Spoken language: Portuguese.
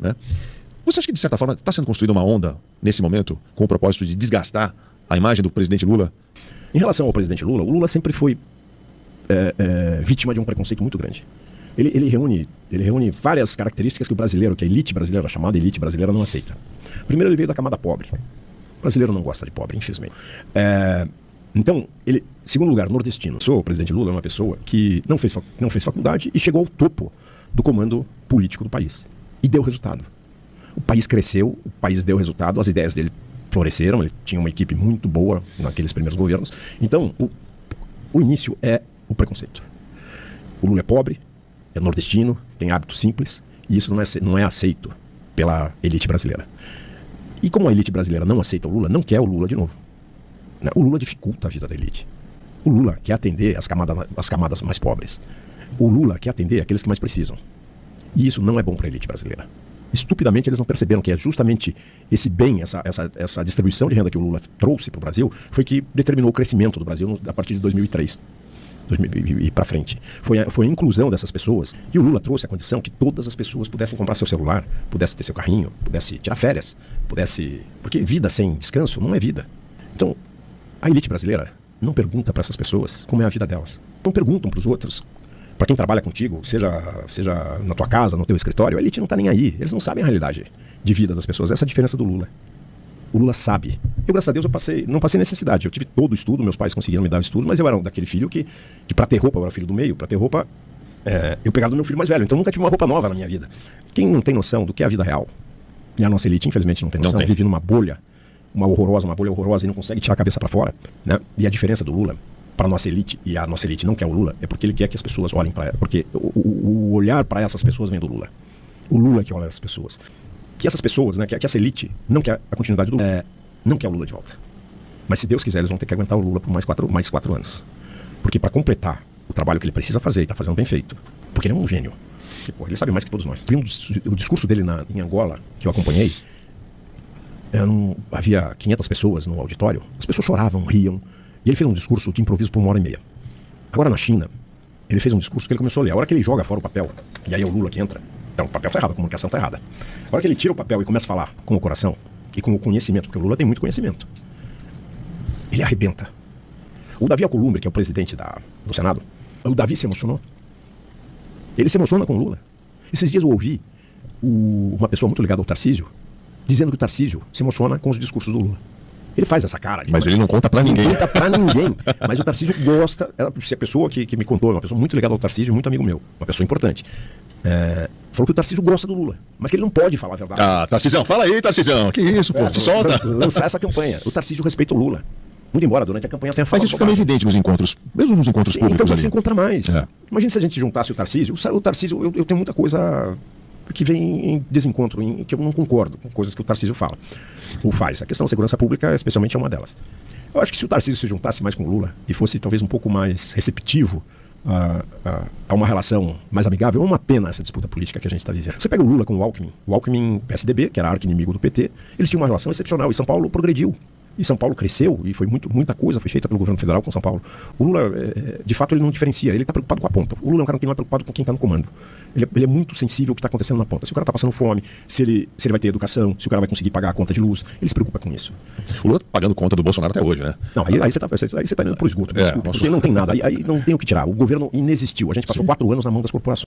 né? Você acha que, de certa forma, está sendo construída uma onda, nesse momento, com o propósito de desgastar a imagem do presidente Lula? Em relação ao presidente Lula, o Lula sempre foi vítima de um preconceito muito grande. Ele reúne várias características que o brasileiro, que a elite brasileira, a chamada elite brasileira, não aceita. Primeiro, ele veio da camada pobre. O brasileiro não gosta de pobre, infelizmente. Então, ele, segundo lugar, nordestino. O presidente Lula é uma pessoa que não fez faculdade e chegou ao topo do comando político do país. E deu resultado. O país cresceu, o país deu resultado, as ideias dele floresceram, ele tinha uma equipe muito boa naqueles primeiros governos. Então, o início é o preconceito. O Lula é pobre, é nordestino, tem hábitos simples, e isso não é aceito pela elite brasileira. E como a elite brasileira não aceita o Lula, não quer o Lula de novo. O Lula dificulta a vida da elite. O Lula quer atender as camadas mais pobres. O Lula quer atender aqueles que mais precisam. E isso não é bom para a elite brasileira. Estupidamente eles não perceberam que é justamente esse bem, essa distribuição de renda que o Lula trouxe para o Brasil, foi que determinou o crescimento do Brasil a partir de 2003. E para frente. Foi a inclusão dessas pessoas. E o Lula trouxe a condição que todas as pessoas pudessem comprar seu celular, pudessem ter seu carrinho, pudessem tirar férias, porque vida sem descanso não é vida. Então, a elite brasileira não pergunta para essas pessoas como é a vida delas. Não perguntam para os outros. Para quem trabalha contigo, seja na tua casa, no teu escritório, a elite não está nem aí. Eles não sabem a realidade de vida das pessoas. Essa é a diferença do Lula. O Lula sabe. Eu, graças a Deus, não passei necessidade. Eu tive todo o estudo, meus pais conseguiram me dar o estudo, mas eu era daquele filho que para ter roupa, eu era filho do meio, para ter roupa, eu pegava do meu filho mais velho. Então nunca tive uma roupa nova na minha vida. Quem não tem noção do que é a vida real, e a nossa elite, infelizmente, não tem noção, vive numa bolha, uma bolha horrorosa e não consegue tirar a cabeça para fora, né? E a diferença do Lula para a nossa elite, e a nossa elite não quer o Lula, é porque ele quer que as pessoas olhem para ela. Porque o olhar para essas pessoas vem do Lula. O Lula é que olha as pessoas. Que essas pessoas, né, que essa elite não quer a continuidade do Lula, não quer o Lula de volta. Mas se Deus quiser, eles vão ter que aguentar o Lula por mais quatro anos. Porque para completar o trabalho que ele precisa fazer, e está fazendo bem feito, porque ele é um gênio. Que, porra, ele sabe mais que todos nós. O discurso dele em Angola, que eu acompanhei, havia 500 pessoas no auditório, as pessoas choravam, riam, e ele fez um discurso de improviso por 1h30. Agora na China, ele fez um discurso que ele começou a ler. A hora que ele joga fora o papel, e aí é o Lula que entra, então o papel está errado, a comunicação está errada. A hora que ele tira o papel e começa a falar com o coração e com o conhecimento, porque o Lula tem muito conhecimento, ele arrebenta. O Davi Alcolumbre, que é o presidente do Senado, o Davi se emocionou. Ele se emociona com o Lula. Esses dias eu ouvi uma pessoa muito ligada ao Tarcísio dizendo que o Tarcísio se emociona com os discursos do Lula. Ele faz essa cara. Mas ele não conta pra ninguém. Não conta pra ninguém. Mas o Tarcísio gosta. Se a pessoa que me contou, uma pessoa muito ligada ao Tarcísio, muito amigo meu, uma pessoa importante, falou que o Tarcísio gosta do Lula, mas que ele não pode falar a verdade. Ah, Tarcísio, fala aí, Tarcísio. Que isso, pô, se solta. Lançar essa campanha. O Tarcísio respeita o Lula. Muito embora durante a campanha tenha falado. Mas isso fica meio evidente nos encontros, mesmo nos encontros públicos. Então já ali se encontra mais. Imagina se a gente juntasse o Tarcísio. O Tarcísio, eu tenho muita coisa que vem em desencontro, que eu não concordo com coisas que o Tarcísio fala ou faz. A questão da segurança pública, especialmente, é uma delas. Eu acho que se o Tarcísio se juntasse mais com o Lula e fosse talvez um pouco mais receptivo a uma relação mais amigável, é uma pena essa disputa política que a gente está vivendo. Você pega o Lula com o Alckmin PSDB, que era arqui-inimigo do PT, eles tinham uma relação excepcional e São Paulo progrediu. E São Paulo cresceu e foi muita coisa foi feita pelo governo federal com São Paulo. O Lula, de fato, ele não diferencia, ele está preocupado com a ponta. O Lula é um cara que não é preocupado com quem está no comando. Ele é muito sensível ao que está acontecendo na ponta. Se o cara está passando fome, se ele vai ter educação, se o cara vai conseguir pagar a conta de luz, ele se preocupa com isso. O Lula pagando conta do Bolsonaro até hoje, né? Não, aí você está indo pro esgoto, porque não tem nada, aí não tem o que tirar. O governo inexistiu. A gente passou 4 anos na mão das corporações.